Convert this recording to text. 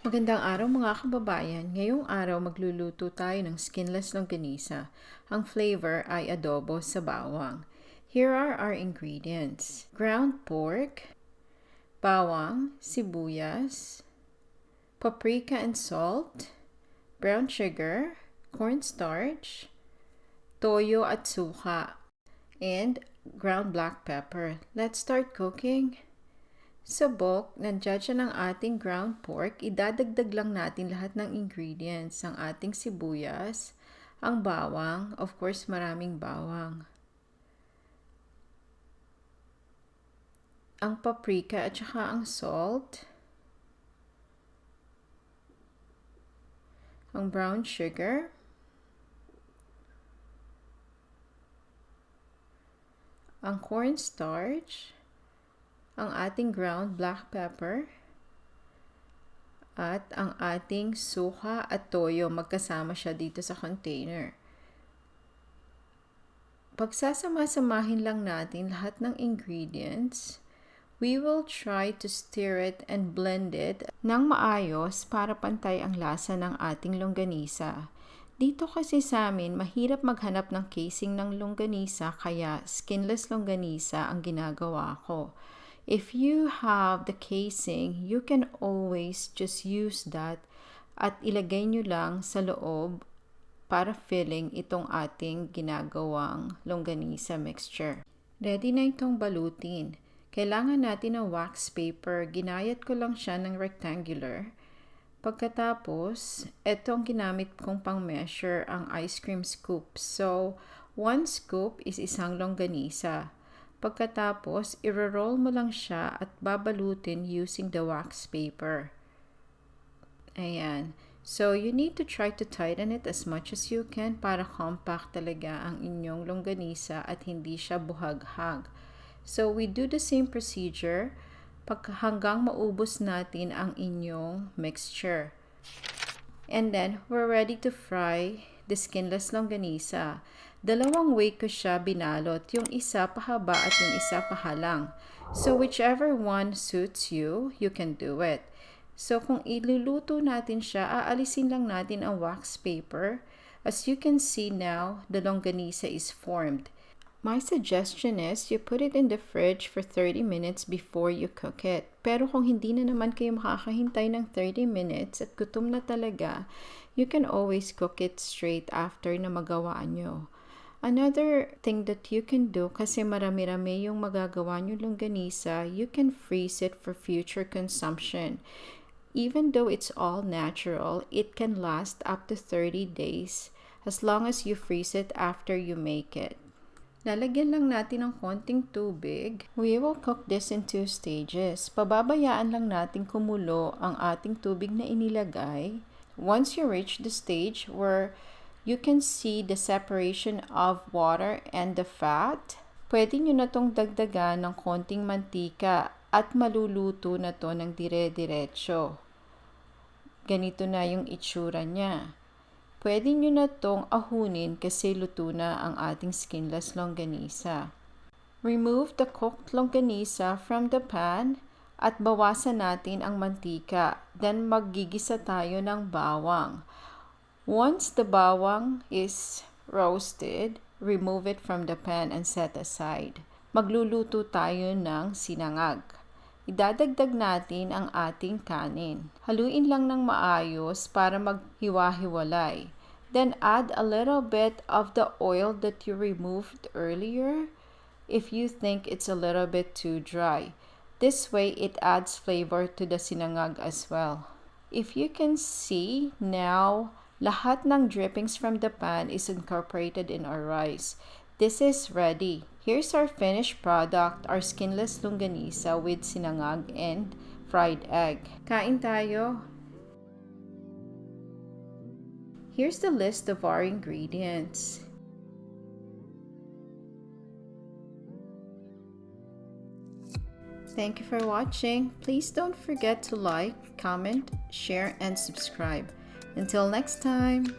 Magandang araw mga kababayan. Ngayong araw magluluto tayo ng skinless longganisa. Ang flavor ay adobo sa bawang. Here are our ingredients. Ground pork, bawang, sibuyas, paprika and salt, brown sugar, cornstarch, toyo at suka, and ground black pepper. Let's start cooking. Sa bulk, nandiyan siya ng ating ground pork, idadagdag lang natin lahat ng ingredients, ang ating sibuyas, ang bawang, of course maraming bawang, ang paprika at saka ang salt, ang brown sugar, ang cornstarch, ang ating ground black pepper, at ang ating suka at toyo. Magkasama siya dito sa container. Pagsasama-samahin lang natin lahat ng ingredients. We will try to stir it and blend it ng maayos para pantay ang lasa ng ating longganisa. Dito kasi sa amin, mahirap maghanap ng casing ng longganisa, kaya skinless longganisa ang ginagawa ko. If you have the casing, you can always just use that at ilagay nyo lang sa loob para filling itong ating ginagawang longganisa mixture. Ready na itong balutin. Kailangan natin ng wax paper. Ginayat ko lang siya ng rectangular. Pagkatapos, ito ang ginamit kong pang-measure, ang ice cream scoop. So, 1 scoop is isang longganisa. Pagkatapos, i-roll mo lang siya at babalutin using the wax paper. Ayan. So, you need to try to tighten it as much as you can para compact talaga ang inyong longganisa at hindi siya buhaghag. So, we do the same procedure hanggang maubos natin ang inyong mixture. And then, we're ready to fry the skinless longganisa. Dalawang way ko siya binalot, yung isa pahaba at yung isa pahalang. So whichever one suits you, you can do it. So kung iluluto natin siya, aalisin lang natin ang wax paper. As you can see now, the longganisa is formed. My suggestion is you put it in the fridge for 30 minutes before you cook it. Pero kung hindi na naman kayo makakahintay ng 30 minutes at gutom na talaga, you can always cook it straight after na magawa nyo. Another thing that you can do, kasi marami-rami yung magagawa nyo longganisa, you can freeze it for future consumption. Even though it's all natural, it can last up to 30 days as long as you freeze it after you make it. Lalagyan lang natin ng konting tubig. We will cook this in 2 stages. Pababayaan lang natin kumulo ang ating tubig na inilagay. Once you reach the stage where you can see the separation of water and the fat, pwede nyo na tong dagdagan ng konting mantika at maluluto na to ng dire-diretso. Ganito na yung itsura niya. Pwede nyo na tong ahunin kasi luto na ang ating skinless longganisa. Remove the cooked longganisa from the pan at bawasan natin ang mantika. Then maggigisa tayo ng bawang. Once the bawang is roasted, remove it from the pan and set aside. Magluluto tayo ng sinangag. Idadagdag natin ang ating kanin. Haluin lang ng maayos para maghiwa-hiwalay. Then add a little bit of the oil that you removed earlier if you think it's a little bit too dry. This way, it adds flavor to the sinangag as well. If you can see now, lahat ng drippings from the pan is incorporated in our rice. This is ready. Here's our finished product, our skinless longganisa with sinangag and fried egg. Kain tayo! Here's the list of our ingredients. Thank you for watching. Please don't forget to like, comment, share, and subscribe. Until next time.